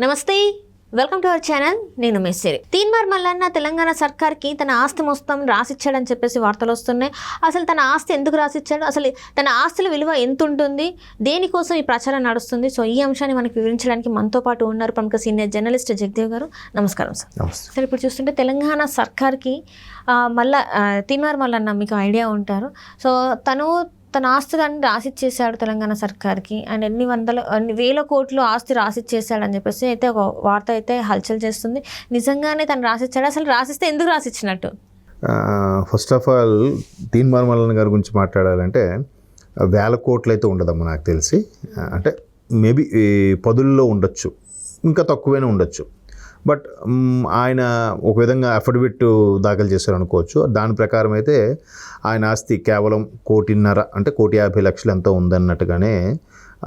నమస్తే, welcome to our channel. నేను మెస్సేరి. తీన్మార్ మల్లన్న తెలంగాణ సర్కార్కి తన ఆస్తి మొత్తం రాసిచ్చాడని చెప్పేసి వార్తలు వస్తున్నాయి. అసలు తన ఆస్తి ఎందుకు రాసిచ్చాడు, అసలు తన ఆస్తుల విలువ ఎంత ఉంటుంది, దేనికోసం ఈ ప్రచారం నడుస్తుంది? సో ఈ అంశాన్ని మనకు వివరించడానికి మనతో పాటు ఉన్నారు ప్రముఖ సీనియర్ జర్నలిస్ట్ జగదేవ్ గారు. నమస్కారం సార్. సార్, ఇప్పుడు చూస్తుంటే తెలంగాణ సర్కార్కి తీన్మార్ మల్లన్న మీకు ఐడియా ఉంటారు. సో తన ఆస్తి దాన్ని రాసిచ్చేసాడు తెలంగాణ సర్కార్కి, అండ్ ఎన్ని వేల కోట్లు ఆస్తి రాసిచ్చేసాడు అని చెప్పేసి అయితే ఒక వార్త అయితే హల్చల్ చేస్తుంది. నిజంగానే తను రాసిచ్చాడు? అసలు రాసిస్తే ఎందుకు రాసిచ్చినట్టు? First of all Teenmar Mallanna గారి గురించి మాట్లాడాలంటే వేల కోట్లు అయితే ఉండదమ్మా నాకు తెలిసి. అంటే మేబీ పదుల్లో ఉండొచ్చు, ఇంకా తక్కువైనా ఉండొచ్చు. బట్ ఆయన ఒక విధంగా అఫిడవిట్ దాఖలు చేశారు అనుకోవచ్చు. దాని ప్రకారం అయితే ఆయన ఆస్తి కేవలం 1.5 అంటే 1,50,00,000 ఎంతో ఉందన్నట్టుగానే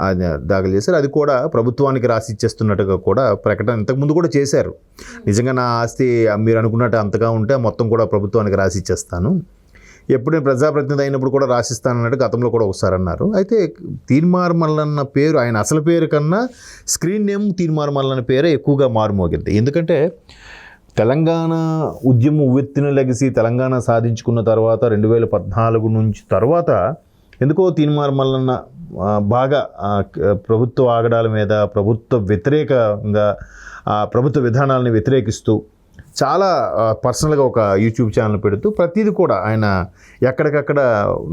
ఆయన దాఖలు చేశారు. అది కూడా ప్రభుత్వానికి రాసి ఇచ్చేస్తున్నట్టుగా కూడా ప్రకటన ఇంతకుముందు కూడా చేశారు. నిజంగా నా ఆస్తి మీరు అనుకున్నట్టు అంతగా ఉంటే మొత్తం కూడా ప్రభుత్వానికి రాసి ఇచ్చేస్తాను, ఎప్పుడు నేను ప్రజాప్రతినిధి అయినప్పుడు కూడా రాసిస్తానన్నట్టు గతంలో కూడా ఒకసారి అన్నారు. అయితే తీన్మార్ మల్లన్న పేరు ఆయన అసలు పేరు కన్నా స్క్రీన్ నేమ్ తీన్మార్ మల్లన్న పేరే ఎక్కువగా మారుమోగింది. ఎందుకంటే తెలంగాణ ఉద్యమం ఉవ్వెత్తిన లెగసి తెలంగాణ సాధించుకున్న తర్వాత 2014 నుంచి తర్వాత ఎందుకో తీన్మార్ మల్లన్న బాగా ప్రభుత్వ ఆగడాల మీద, ప్రభుత్వ వ్యతిరేకంగా, ప్రభుత్వ విధానాలని వ్యతిరేకిస్తూ చాలా పర్సనల్గా ఒక యూట్యూబ్ ఛానల్ పెడుతూ ప్రతిదీ కూడా ఆయన ఎక్కడికక్కడ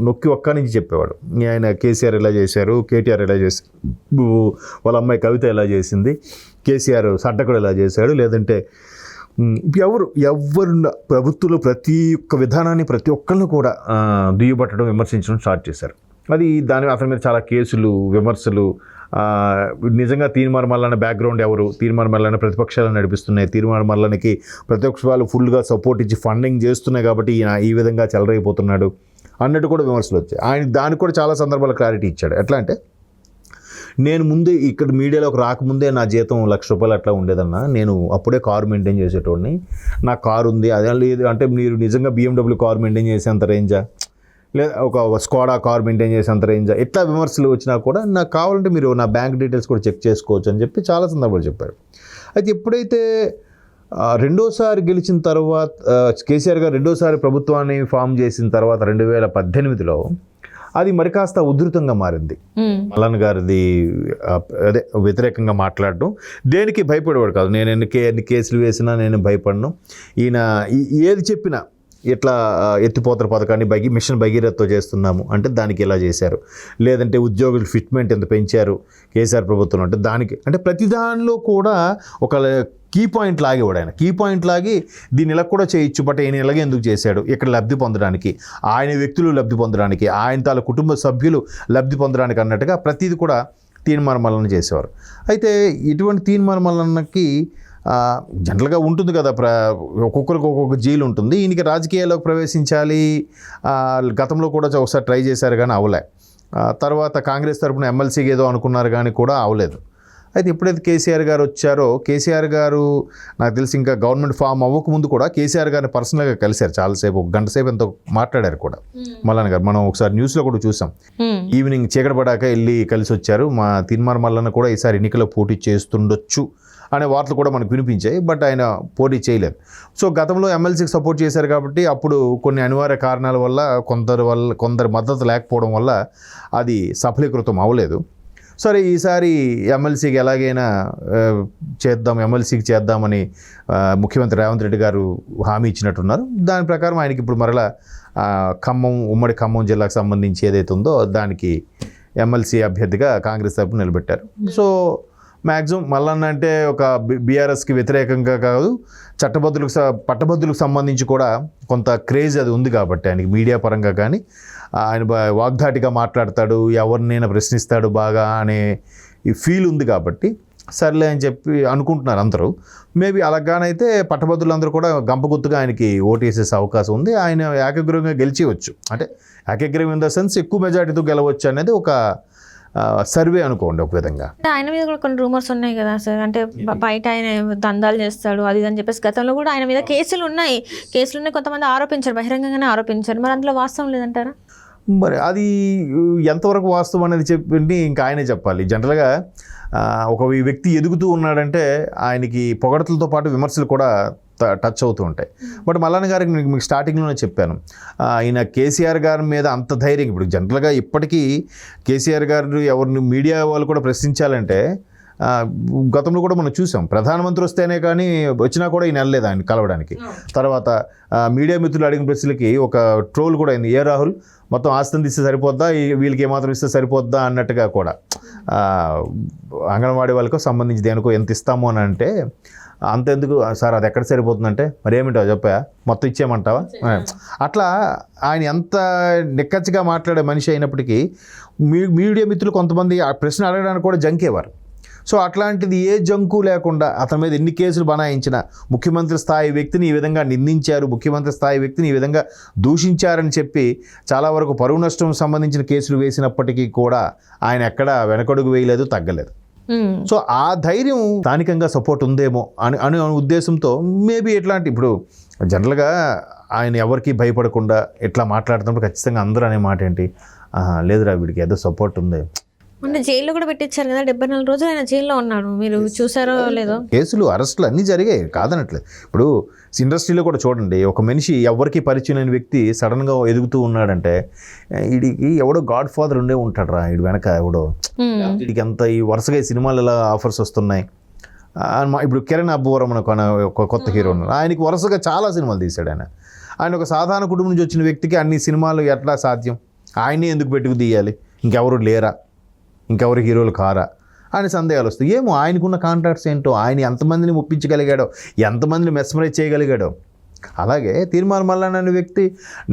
నొక్కి ఒక్క నుంచి చెప్పేవాడు. ఆయన కేసీఆర్ ఎలా చేశారు, కేటీఆర్ ఎలా చేశారు, వాళ్ళ అమ్మాయి కవిత ఎలా చేసింది, కేసీఆర్ సడ్డకుడు ఎలా చేశాడు, లేదంటే ఎవరు ప్రభుత్వంలో ప్రతి ఒక్క విధానాన్ని ప్రతి ఒక్కరిని కూడా దుయ్యబట్టడం, విమర్శించడం స్టార్ట్ చేశారు. అది అతని మీద చాలా కేసులు, విమర్శలు. నిజంగా తీన్మార్ మల్లన్న బ్యాక్గ్రౌండ్ ఎవరు, తీన్మార్ మల్లన్న ప్రతిపక్షాలను నడిపిస్తున్నాయి, తీన్మార్ మల్లన్నకి ప్రతిపక్షాలు ఫుల్గా సపోర్ట్ ఇచ్చి ఫండింగ్ చేస్తున్నాయి కాబట్టి ఈయన ఈ విధంగా చెలరైపోతున్నాడు అన్నట్టు కూడా విమర్శలు వచ్చాయి. ఆయన దానికి కూడా చాలా సందర్భాలు క్లారిటీ ఇచ్చాడు. ఎట్లా అంటే, నేను ముందే ఇక్కడ మీడియాలోకి రాకముందే నా జీతం ₹1,00,000 అట్లా ఉండేదన్నా, నేను అప్పుడే కారు మెయింటైన్ చేసేటోడిని, నా కారు ఉంది. అదే లేదు అంటే మీరు నిజంగా BMW కారు మెయింటైన్ చేసేంత రేంజా, లేదా ఒక స్కోడా కార్ మెయింటైన్ చేసేంత రేంజా, ఇట్లా విమర్శలు వచ్చినా కూడా నాకు కావాలంటే మీరు నా బ్యాంక్ డీటెయిల్స్ కూడా చెక్ చేసుకోవచ్చు అని చెప్పి చాలా సందర్భాలు చెప్పారు. అయితే ఎప్పుడైతే రెండోసారి గెలిచిన తర్వాత కేసీఆర్ గారు రెండోసారి ప్రభుత్వాన్ని ఫామ్ చేసిన తర్వాత 2018లో అది మరి కాస్త ఉధృతంగా మారింది. మల్లన్న గారిది అదే వ్యతిరేకంగా మాట్లాడడం, దేనికి భయపడేవాడు కాదు. నేను ఎన్ని కేసులు వేసినా నేను భయపడను, ఈయన ఏది చెప్పినా ఇట్లా ఎత్తిపోతల పథకాన్ని మిషన్ భగీరథతో చేస్తున్నాము అంటే దానికి ఇలా చేశారు, లేదంటే ఉద్యోగులు ఫిట్మెంట్ ఎంత పెంచారు కేసీఆర్ ప్రభుత్వం అంటే దానికి, అంటే ప్రతి దానిలో కూడా ఒక కీ పాయింట్ లాగేవాడు ఆయన. కీ పాయింట్ లాగి దీన్ని ఇలా కూడా చేయొచ్చు, బట్ ఈయన ఇలాగే ఎందుకు చేశాడు, ఇక్కడ లబ్ధి పొందడానికి, ఆయన వ్యక్తులు లబ్ధి పొందడానికి, ఆయన తాల కుటుంబ సభ్యులు లబ్ధి పొందడానికి అన్నట్టుగా ప్రతిదీ కూడా తీన్మార్ మల్లన్న చేసేవారు. అయితే ఇటువంటి తీన్మార్ మల్లన్నకి జనరల్గా ఉంటుంది కదా, ఒక్కొక్కరికి ఒక్కొక్క జీలు ఉంటుంది. ఈయనకి రాజకీయాల్లోకి ప్రవేశించాలి, గతంలో కూడా ఒకసారి ట్రై చేశారు కానీ అవలే. తర్వాత కాంగ్రెస్ తరఫున ఎమ్మెల్సీకి ఏదో అనుకున్నారు కానీ కూడా అవలేదు. అయితే ఎప్పుడైతే కేసీఆర్ గారు వచ్చారో, కేసీఆర్ గారు నాకు తెలిసి ఇంకా గవర్నమెంట్ ఫామ్ అవ్వకముందు కూడా కేసీఆర్ గారిని పర్సనల్గా కలిశారు, చాలాసేపు, 1 గంట సేపు ఎంతో మాట్లాడారు కూడా మల్లన్న గారు. మనం ఒకసారి న్యూస్లో కూడా చూసాం, ఈవినింగ్ చీకటి పడాక వెళ్ళి కలిసి వచ్చారు. మా తీన్మార్ మల్లన్న కూడా ఈసారి ఎన్నికల్లో పోటీ చేస్తుండొచ్చు అనే వార్తలు కూడా మనకు వినిపించాయి, బట్ ఆయన పోటీ చేయలేదు. సో గతంలో ఎమ్మెల్సీకి సపోర్ట్ చేశారు కాబట్టి అప్పుడు కొన్ని అనివార్య కారణాల వల్ల కొందరి మద్దతు లేకపోవడం వల్ల అది సఫలీకృతం అవ్వలేదు. సరే, ఈసారి ఎమ్మెల్సీకి ఎలాగైనా ఎమ్మెల్సీకి చేద్దామని ముఖ్యమంత్రి రేవంత్ రెడ్డి గారు హామీ ఇచ్చినట్టున్నారు. దాని ప్రకారం ఆయనకి ఇప్పుడు మరలా ఉమ్మడి ఖమ్మం జిల్లాకు సంబంధించి ఏదైతే ఉందో దానికి ఎమ్మెల్సీ అభ్యర్థిగా కాంగ్రెస్ తరఫున నిలబెట్టారు. సో మ్యాక్సిమం మల్లన్న అంటే ఒక బీఆర్ఎస్కి వ్యతిరేకంగా కాదు, పట్టభద్రులకు సంబంధించి కూడా కొంత క్రేజ్ అది ఉంది కాబట్టి ఆయనకి మీడియా పరంగా కానీ ఆయన వాగ్దాటిగా మాట్లాడతాడు, ఎవరినైనా ప్రశ్నిస్తాడు బాగా అనే ఈ ఫీల్ ఉంది కాబట్టి సర్లే అని చెప్పి అనుకుంటున్నారు అందరూ. మేబీ అలాగానైతే పట్టభద్రులందరూ కూడా గంపగుత్తుగా ఆయనకి ఓటు వేసేసే అవకాశం ఉంది. ఆయన ఏకగ్రీవంగా గెలిచేయవచ్చు, అంటే ఏకగ్రీవం ఇన్ ద సెన్స్ ఎక్కువ మెజార్టీతో గెలవచ్చు అనేది ఒక సర్వే అనుకోండి ఒక విధంగా. ఆయన మీద కూడా కొన్ని రూమర్స్ ఉన్నాయి కదా సార్, అంటే బయట ఆయన దందాలు చేస్తాడు అది అని చెప్పేసి గతంలో కూడా ఆయన మీద కేసులు ఉన్నాయి, కొంతమంది ఆరోపించారు, బహిరంగంగానే ఆరోపించారు. మరి అందులో వాస్తవం లేదంటారా? మరి అది ఎంతవరకు వాస్తవం అనేది చెప్పింది ఇంకా ఆయనే చెప్పాలి. జనరల్గా ఒక వ్యక్తి ఎదుగుతూ ఉన్నాడంటే ఆయనకి పొగడతలతో పాటు విమర్శలు కూడా టచ్ అవుతూ ఉంటాయి. బట్ మల్లన్న గారికి మీకు స్టార్టింగ్లోనే చెప్పాను, ఆయన కేసీఆర్ గారి మీద అంత ధైర్యం, ఇప్పుడు జనరల్గా ఇప్పటికీ కేసీఆర్ గారు ఎవరిని మీడియా వాళ్ళు కూడా ప్రశ్నించాలంటే గతంలో కూడా మనం చూసాం, ప్రధానమంత్రి వస్తేనే కానీ వచ్చినా కూడా ఈయన వెళ్ళలేదు ఆయన కలవడానికి. తర్వాత మీడియా మిత్రులు అడిగిన ప్రశ్నలకి ఒక ట్రోల్ కూడా అయింది, ఏ రాహుల్ మొత్తం ఆస్తిని ఇస్తే సరిపోద్దా, వీళ్ళకి ఏమాత్రం ఇస్తే సరిపోద్దా అన్నట్టుగా కూడా. అంగన్వాడీ వాళ్ళకు సంబంధించి దేనికో ఎంత ఇస్తాము అని అంటే, అంతెందుకు సార్ అది ఎక్కడ సరిపోతుందంటే మరి ఏమిటావు చెప్పా మొత్తం ఇచ్చేయమంటావా. అట్లా ఆయన ఎంత నిక్కచ్చిగా మాట్లాడే మనిషి అయినప్పటికీ మీడియా మిత్రులు కొంతమంది ఆ ప్రశ్న అడగడానికి కూడా జంకేవారు. సో అట్లాంటిది ఏ జంకు లేకుండా అతని మీద ఎన్ని కేసులు బనాయించిన, ముఖ్యమంత్రి స్థాయి వ్యక్తిని ఈ విధంగా నిందించారు, ముఖ్యమంత్రి స్థాయి వ్యక్తిని ఈ విధంగా దూషించారని చెప్పి చాలా వరకు పరువు నష్టం సంబంధించిన కేసులు వేసినప్పటికీ కూడా ఆయన ఎక్కడ వెనకడుగు వేయలేదు, తగ్గలేదు. సో ఆ ధైర్యం స్థానికంగా సపోర్ట్ ఉందేమో అని ఉద్దేశంతో మేబీ ఎట్లాంటి, ఇప్పుడు జనరల్గా ఆయన ఎవరికి భయపడకుండా ఎట్లా మాట్లాడుతున్నప్పుడు ఖచ్చితంగా అందరూ అనే మాట ఏంటి, లేదురా వీడికి ఏదో సపోర్ట్ ఉంది. మొన్న జైల్లో కూడా పెట్టించారు కదా, 74 రోజులు ఆయన జైల్లో ఉన్నాడు, మీరు చూసారో లేదో. కేసులు అరెస్టులు అన్నీ జరిగాయి కాదనట్లేదు. ఇప్పుడు ఇండస్ట్రీలో కూడా చూడండి, ఒక మనిషి ఎవరికి పరిచయం లేని వ్యక్తి సడన్గా ఎదుగుతూ ఉన్నాడంటే వీడికి ఎవడో గాడ్ ఫాదర్ ఉండే ఉంటాడు రా, వీడి వెనక ఎవడో, వీడికి అంత ఈ వరుసగా ఈ సినిమాలు ఎలా ఆఫర్స్ వస్తున్నాయి. ఇప్పుడు కిరణ్ అబ్బవరం ఒక కొత్త హీరో ఉన్నారు, ఆయనకి వరుసగా చాలా సినిమాలు తీశాడు. ఆయన ఒక సాధారణ కుటుంబం నుంచి వచ్చిన వ్యక్తికి అన్ని సినిమాలు ఎట్లా సాధ్యం, ఆయనే ఎందుకు పెట్టుకు తీయాలి, ఇంకెవరు లేరా, ఇంకెవరు హీరోలు కారా అని సందేహాలు వస్తాయి. ఏమో ఆయనకున్న కాంట్రాక్ట్స్ ఏంటో, ఆయన ఎంతమందిని ఒప్పించగలిగాడో, ఎంతమందిని మెస్మరైజ్ చేయగలిగాడో. అలాగే తీర్మార్ మల్లన్న అనే వ్యక్తి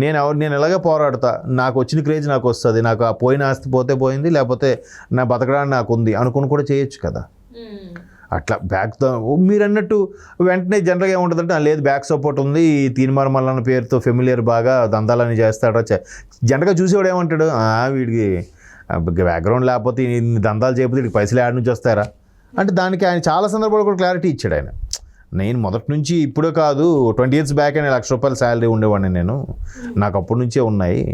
నేను ఎలాగ పోరాడతా, నాకు వచ్చిన క్రేజ్ నాకు వస్తుంది, నాకు ఆ పోయిన ఆస్తి పోతే పోయింది, లేకపోతే నా బతకడానికి నాకు ఉంది అనుకుని కూడా చేయొచ్చు కదా. అట్లా బ్యాక్తో మీరు అన్నట్టు వెంటనే జనరల్గా ఏముంటుందంటే లేదు బ్యాక్ సపోర్ట్ ఉంది, ఈ తీర్మార్ మల్లన్న పేరుతో ఫెమిలియర్ బాగా దందాలని చేస్తాడో. జనరల్గా చూసేవాడు ఏమంటాడు, వీడికి బ్యాక్గ్రౌండ్ లేకపోతే ఇన్ని దందాలు చేయకపోతే వీడికి పైసలు యాడ్ నుంచి వస్తారా అంటే, దానికి ఆయన చాలా సందర్భాలు కూడా క్లారిటీ ఇచ్చాడు. ఆయన నేను మొదటి నుంచి ఇప్పుడే కాదు, 20 years బ్యాక్ అని ₹1,00,000 శాలరీ ఉండేవాడిని నేను, నాకు అప్పటి నుంచే ఉన్నాయి,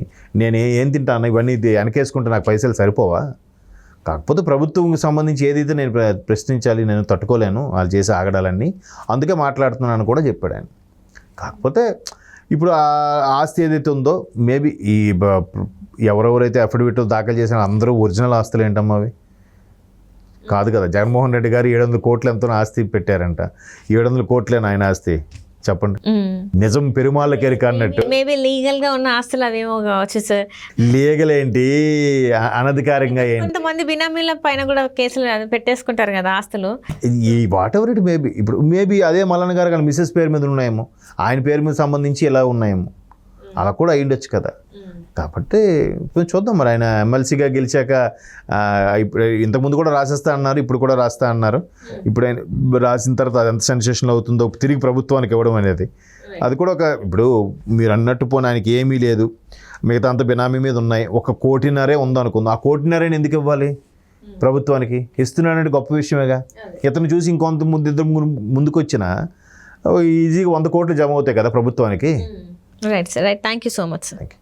నేను ఏం తింటాను ఇవన్నీ వెనకేసుకుంటే నాకు పైసలు సరిపోవా, కాకపోతే ప్రభుత్వంకి సంబంధించి ఏదైతే నేను ప్రశ్నించాలి, నేను తట్టుకోలేను వాళ్ళు చేసే ఆగడాలన్నీ, అందుకే మాట్లాడుతున్నాను కూడా చెప్పాడు ఆయన. కాకపోతే ఇప్పుడు ఆ ఆస్తి ఏదైతే ఉందో మేబీ ఈ ఎవరెవరైతే అఫిడవిట్ దాఖలు చేసిన అందరూ ఒరిజినల్ ఆస్తులు ఏంటమ్మా అవి కాదు కదా. జగన్మోహన్ రెడ్డి గారు 700 కోట్లు ఎంతో ఆస్తి పెట్టారంట, 700 కోట్లేనా ఆయన ఆస్తి చెప్పండి, నిజం పెరుమాళ్ళ కెరిక అన్నట్టు. మేబీ లీగల్ గా ఉన్న ఆస్తులు అవేమో కావచ్చు సార్. లీగల్ ఏంటి అనధికారంగా ఏంటి, కొంతమంది బినామీల పైన కూడా కేసులు పెట్టేసుకుంటారు కదా ఆస్తులు. ఈ వాట్ ఎవర్ ఇట్ మేబీ, ఇప్పుడు మేబీ అదే మల్లన్న గారు కానీ మిస్సెస్ పేరు మీద ఉన్నాయేమో, ఆయన పేరు మీద సంబంధించి ఎలా ఉన్నాయేమో, అలా కూడా అయ్యుండొచ్చు కదా. కాబట్టి చూద్దాం మరి, ఆయన ఎమ్మెల్సీగా గెలిచాక ఇప్పుడు ఇంతకుముందు కూడా రాసేస్తా అన్నారు, ఇప్పుడు కూడా రాస్తా అన్నారు. ఇప్పుడు ఆయన రాసిన తర్వాత అది ఎంత సెన్సేషన్ అవుతుందో తిరిగి ప్రభుత్వానికి ఇవ్వడం అనేది, అది కూడా ఒక, ఇప్పుడు మీరు అన్నట్టు పోనీ ఆయనకి ఏమీ లేదు, మిగతా అంత బినామీ మీద ఉన్నాయి, 1.5 కోటి ఉందనుకుందాం, ఆ 1.5 కోటి ఎందుకు ఇవ్వాలి ప్రభుత్వానికి, ఇస్తున్నాడంటే గొప్ప విషయమేగా. ఇతను చూసి ఇంకొంత ఇద్దరు ముందుకు వచ్చినా ఈజీగా 100 కోట్లు జమ అవుతాయి కదా ప్రభుత్వానికి. Right sir, right, thank you so much sir.